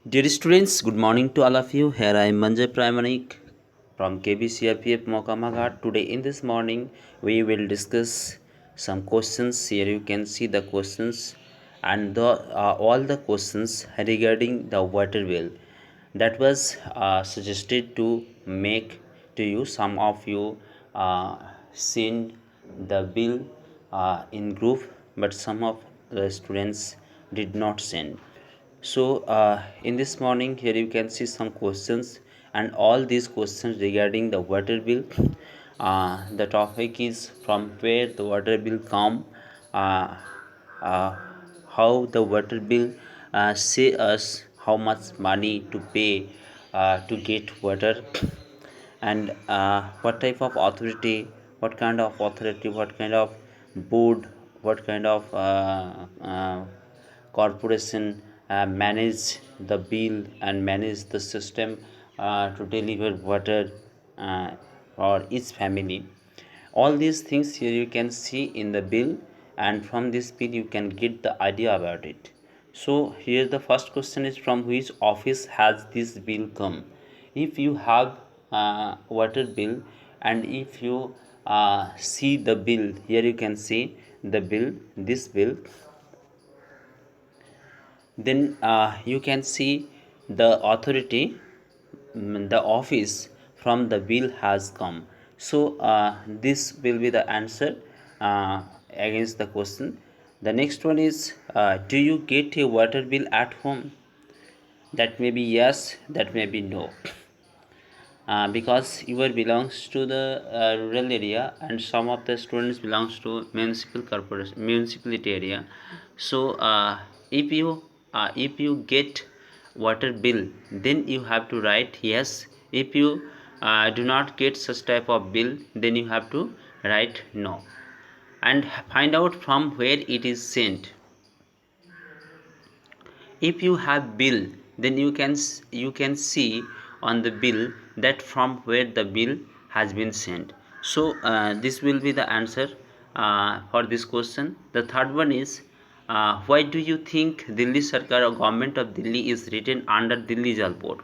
Dear students, good morning to all of you. Here I am Manjay Pramanik from KBCRPF Mokamaghat. Today in this morning we will discuss some questions. Here you can see the questions and all the questions regarding the water bill that was suggested to make to you. Some of you send the bill in group, but some of the students did not send. So in this morning here you can see some questions, and all these questions regarding the water bill. The topic is from where the water bill come, uh, uh, how the water bill say us how much money to pay to get water, and what type of authority, what kind of board, what kind of corporation manage the bill and manage the system to deliver water uh, for each family. All these things here you can see in the bill, and from this bill you can get the idea about it. So here the first question is, from which office has this bill come? If you have water bill, and if you see the bill, here you can see the bill, this bill, then you can see the authority, the office from the bill has come. So this will be the answer against the question. The next one is, do you get a water bill at home? That may be yes, that may be no. Because your belongs to the rural area, and some of the students belongs to municipal corporation, municipality area. So if you get water bill, then you have to write yes. If you do not get such type of bill, then you have to write no, and find out from where it is sent. If you have bill, then you can see on the bill that from where the bill has been sent. So this will be the answer for this question. The third one is, why do you think Delhi Sarkar or government of Delhi is written under Delhi Jal Board?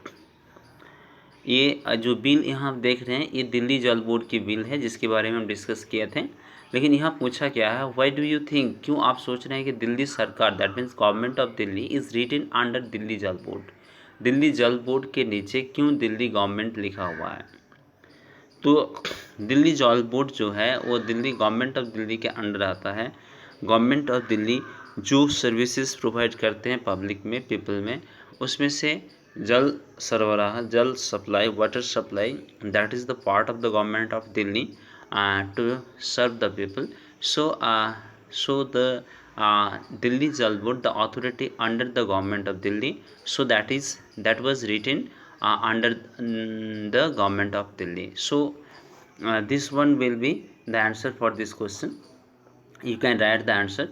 ये जो bill यहाँ आप देख रहे हैं, ये Delhi Jal board की bill है, जिसके बारे में हम डिस्कस किए थे। लेकिन यहाँ पूछा क्या है, व्हाई डू यू थिंक, क्यों आप सोच रहे हैं कि दिल्ली सरकार, that means government of Delhi, is written under Delhi Jal board? Delhi Jal board के नीचे क्यों दिल्ली गवर्नमेंट लिखा हुआ है? तो दिल्ली जल बोर्ड जो है वो दिल्ली गवर्नमेंट ऑफ दिल्ली के अंडर आता है। गवर्नमेंट ऑफ दिल्ली जो सर्विसेज प्रोवाइड करते हैं पब्लिक में, पीपल में, उसमें से जल सरबराह, जल supply, water supply, that is the part of the government of Delhi to serve the people. So the Delhi Jal Board, the authority under the government of Delhi, so that was written under the government of Delhi. So this one will be the answer for this question. You can write the answer.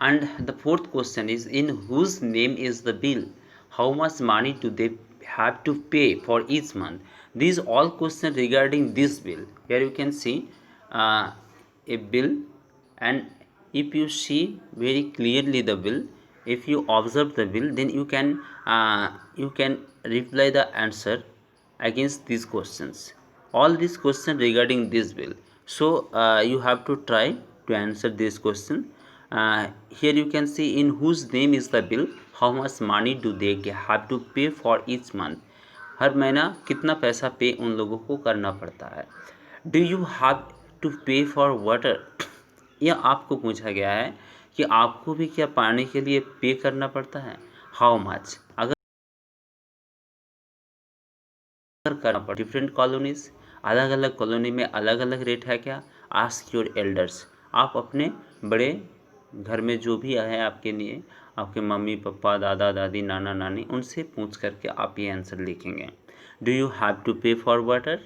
And the fourth question is, in whose name is the bill? How much money do they have to pay for each month? These all questions regarding this bill. Here you can see a bill, and if you see very clearly the bill, if you observe the bill, then you can reply the answer against these questions. All these questions regarding this bill. So you have to try to answer this question. Here you can see, in whose name is the bill, how much money do they have to pay for each month? हर महीना कितना पैसा पे उन लोगों को करना पड़ता है. डू यू हैव टू पे फॉर वाटर? यह आपको पूछा गया है कि आपको भी क्या पानी के लिए पे करना पड़ता है? How much? अगर करना पड़ता, डिफरेंट कॉलोनीज, अलग अलग कॉलोनी में अलग अलग रेट है क्या? Ask your elders. आप अपने बड़े घर में जो भी है आपके लिए, आपके मम्मी पापा, दादा दादी, नाना नानी, उनसे पूछ करके आप ये आंसर लिखेंगे. डू यू हैव टू पे फॉर वाटर?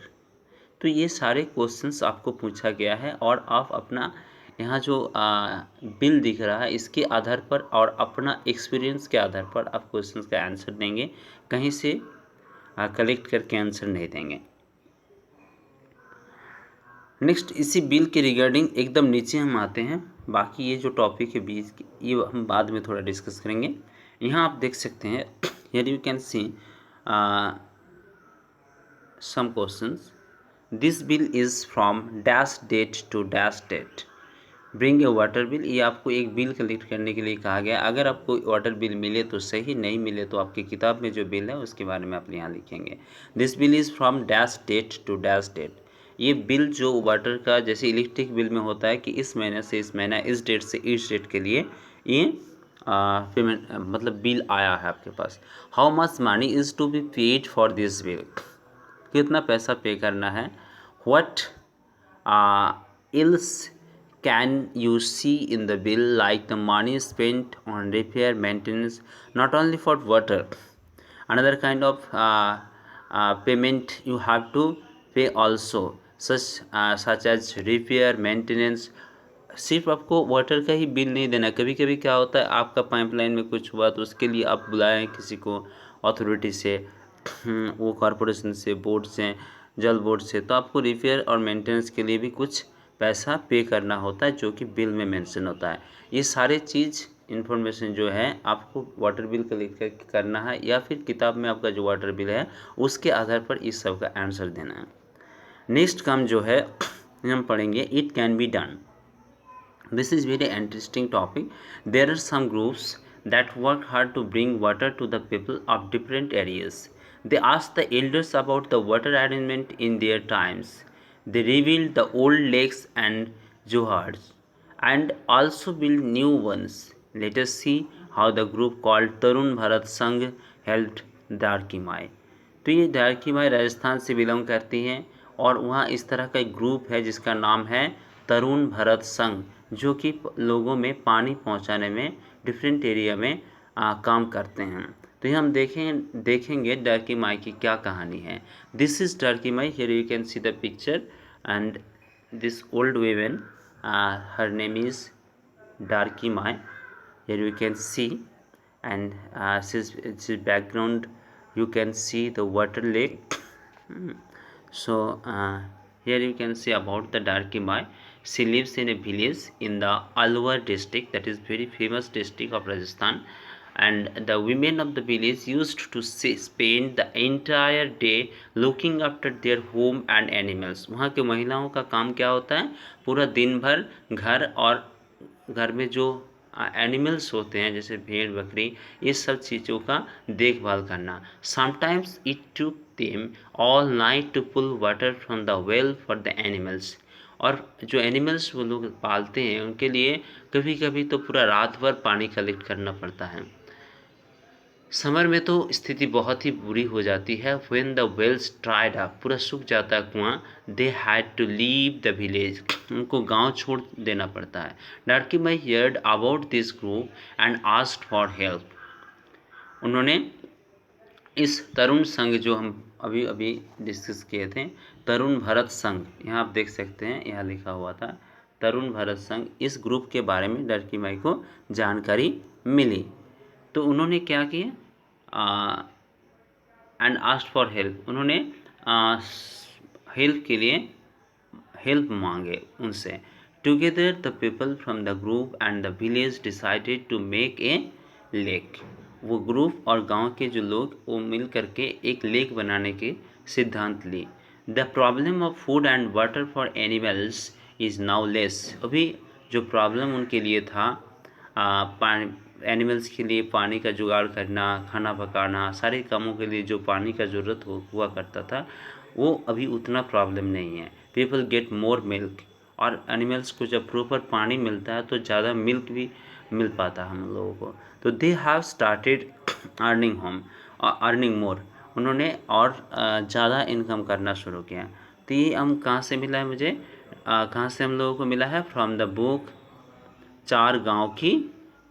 तो ये सारे क्वेश्चंस आपको पूछा गया है, और आप अपना यहाँ जो बिल दिख रहा है इसके आधार पर और अपना एक्सपीरियंस के आधार पर आप क्वेश्चंस का आंसर देंगे, कहीं से कलेक्ट करके आंसर नहीं देंगे. नेक्स्ट, इसी बिल के रिगार्डिंग एकदम नीचे हम आते हैं. बाकी ये जो टॉपिक है बीच ये हम बाद में थोड़ा डिस्कस करेंगे. यहाँ आप देख सकते हैं, Here you can see some questions. This bill is from dash date to dash date. Bring a water bill, ये आपको एक बिल कलेक्ट करने के लिए कहा गया। अगर आपको वाटर बिल मिले तो सही, नहीं मिले तो आपकी किताब में जो बिल है उसके बारे में आप यहाँ लिखेंगे। This bill is from dash date to dash date. ये बिल जो वाटर का जैसे इलेक्ट्रिक बिल में होता है कि इस महीने से इस महीना, इस डेट से इस डेट के लिए ये पेमेंट मतलब बिल आया है आपके पास। How much money is to be paid for this bill, कितना पैसा पे करना है। What else can you see in the bill, like the money spent on repair, maintenance, not only for water, another kind of payment you have to pay also, such as repair, maintenance। सिर्फ आपको water का ही bill नहीं देना। कभी कभी क्या होता है, आपका पाइपलाइन में कुछ हुआ तो उसके लिए आप बुलाएं किसी को अथॉरिटी से, वो कॉरपोरेशन से, बोर्ड से, जल बोर्ड से, तो आपको रिपेयर और मेंटेनेंस के लिए भी कुछ पैसा पे करना होता है जो कि बिल में मेंशन होता है। ये सारे चीज़ इन्फॉर्मेशन जो है आपको वाटर बिल कलेक्ट करना है, या फिर किताब में आपका जो वाटर बिल है उसके आधार पर इस सब का आंसर देना है। नेक्स्ट काम जो है हम पढ़ेंगे, it can be done. This is very interesting topic. There are some groups that work hard to bring water to the people of different areas. They ask the elders about the water arrangement in their times. They rebuild the old lakes and johars and also build new ones. Let us see how the group called Tarun Bharat Sangh helped Darki Mai. तो ये दारकी माई राजस्थान से belong करती हैं और वहाँ इस तरह का एक ग्रुप है जिसका नाम है तरुण भरत संघ, जो कि लोगों में पानी पहुँचाने में डिफरेंट एरिया में काम करते हैं। तो ये हम देखेंगे दारकी माई की क्या कहानी है। This is Darki Mai. Here you can see the picture and this old women, her name is Darki Mai. Here you can see and its background you can see the water lake. So here you can see about the Darki Mai. She lives in a village in the Alwar district, that is very famous district of Rajasthan, and the women of the village used to spend the entire day looking after their home and animals. वहाँ के महिलाओं का काम क्या होता है, पूरा दिन भर घर और घर में जो एनिमल्स होते हैं जैसे भेड़ बकरी, ये सब चीज़ों का देखभाल करना। Sometimes it took them all night to pull water from the well for the animals. और जो एनिमल्स वो लोग पालते हैं उनके लिए कभी कभी तो पूरा रात भर पानी कलेक्ट करना पड़ता है। समर में तो स्थिति बहुत ही बुरी हो जाती है। When the wells dried up, पूरा सूख जाता है कुआं, they had to leave the village, उनको गांव छोड़ देना पड़ता है। Darki Mai heard about this group and asked for help. उन्होंने इस तरुण संघ जो हम अभी अभी डिस्कस किए थे, तरुण भरत संघ, यहाँ आप देख सकते हैं यहाँ लिखा हुआ था तरुण भरत संघ, इस ग्रुप के बारे में डार्की माई को जानकारी मिली। तो उन्होंने क्या किया, एंड आस्क्ड फॉर हेल्प, उन्होंने हेल्प के लिए हेल्प मांगे उनसे। Together the people from the group and the village decided to make a lake. वो ग्रुप और गांव के जो लोग वो मिल करके एक लेक बनाने के सिद्धांत ली। The problem of food and water for animals is now less. अभी जो प्रॉब्लम उनके लिए था, पानी एनिमल्स के लिए पानी का जुगाड़ करना, खाना पकाना, सारे कामों के लिए जो पानी का ज़रूरत हुआ करता था, वो अभी उतना प्रॉब्लम नहीं है। पीपल गेट मोर मिल्क, और एनिमल्स को जब प्रॉपर पानी मिलता है तो ज़्यादा मिल्क भी मिल पाता है हम लोगों को। तो they have started earning more, उन्होंने और ज़्यादा इनकम करना शुरू किया। तो ये हम कहाँ से मिला है मुझे, कहाँ से हम लोगों को मिला है, फ्रॉम द बुक चार गांव की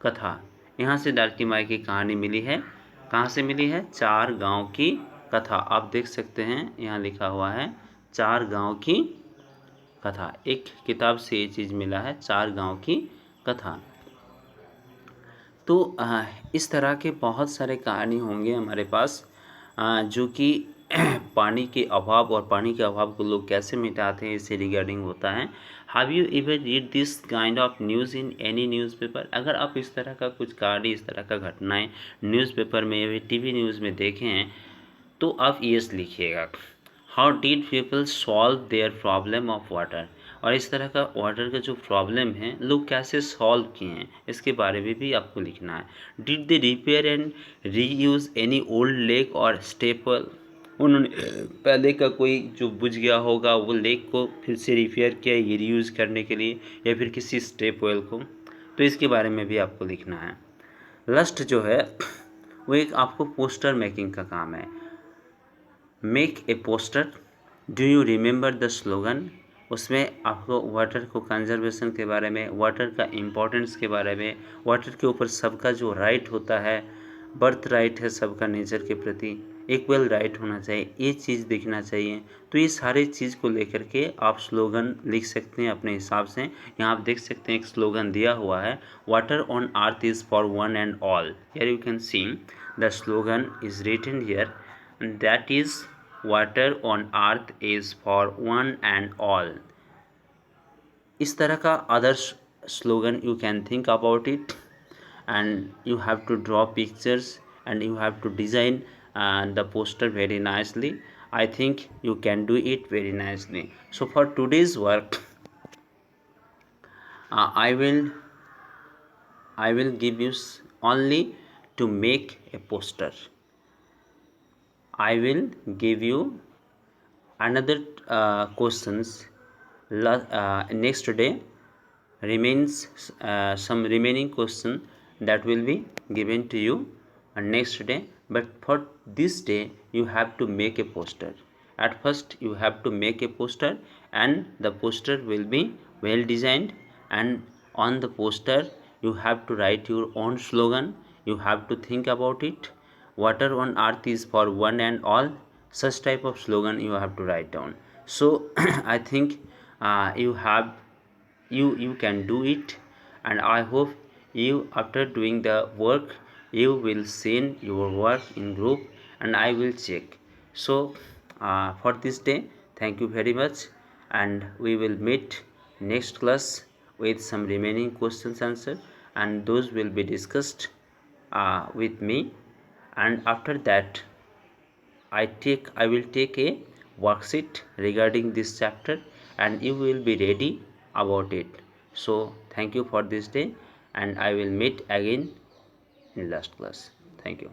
कथा। यहाँ से दारकी माई की कहानी मिली है। कहाँ से मिली है, चार गांव की कथा। आप देख सकते हैं यहाँ लिखा हुआ है चार गांव की कथा। एक किताब से ये चीज़ मिला है, चार गांव की कथा। तो इस तरह के बहुत सारे कहानी होंगे हमारे पास जो कि पानी के अभाव और पानी के अभाव को लोग कैसे मिटाते हैं, इससे रिगार्डिंग होता है। Have you ever read this kind of news in any newspaper? अगर आप इस तरह का कुछ कहानी, इस तरह का घटनाएं न्यूज़पेपर में या टीवी न्यूज़ में देखे हैं तो आप यस लिखिएगा। How did people solve their problem of water? और इस तरह का वाटर का जो प्रॉब्लम है लोग कैसे सॉल्व किए हैं, इसके बारे में भी आपको लिखना है। Did they repair and reuse any old lake or staple? उन्होंने पहले का कोई जो बुझ गया होगा वो लेक को फिर से रिपेयर किया रीयूज़ करने के लिए, या फिर किसी स्टेप वेल को, तो इसके बारे में भी आपको लिखना है। लास्ट जो है वो एक आपको पोस्टर मेकिंग का काम है। Make a poster, do you remember the slogan? उसमें आपको वाटर को कंजर्वेशन के बारे में, वाटर का इम्पोर्टेंस के बारे में, वाटर के ऊपर सबका जो राइट होता है, बर्थ राइट है सबका नेचर के प्रति, इक्वल राइट होना चाहिए, ये चीज़ दिखना चाहिए। तो ये सारे चीज़ को लेकर के आप स्लोगन लिख सकते हैं अपने हिसाब से। यहाँ आप देख सकते हैं एक स्लोगन दिया हुआ है, water on earth is for one and all. Here you can see the slogan is written here, that is water on earth is for one and all. इस तरह का other slogan you can think about it, and you have to draw pictures and you have to design the poster very nicely. I think you can do it very nicely. So for today's work, I will give you only to make a poster. I will give you another questions next day. Remains some remaining question that will be given to you next day, but for this day you have to make a poster. At first you have to make a poster, and the poster will be well designed, and on the poster you have to write your own slogan. You have to think about it. Water on earth is for one and all. Such type of slogan you have to write down. So I think you can do it, and I hope you, after doing the work, you will send your work in group and I will check. So for this day, thank you very much, and we will meet next class with some remaining questions answer, and those will be discussed with me. And after that I will take a worksheet regarding this chapter, and you will be ready about it. So thank you for this day, and I will meet again in last class. Thank you.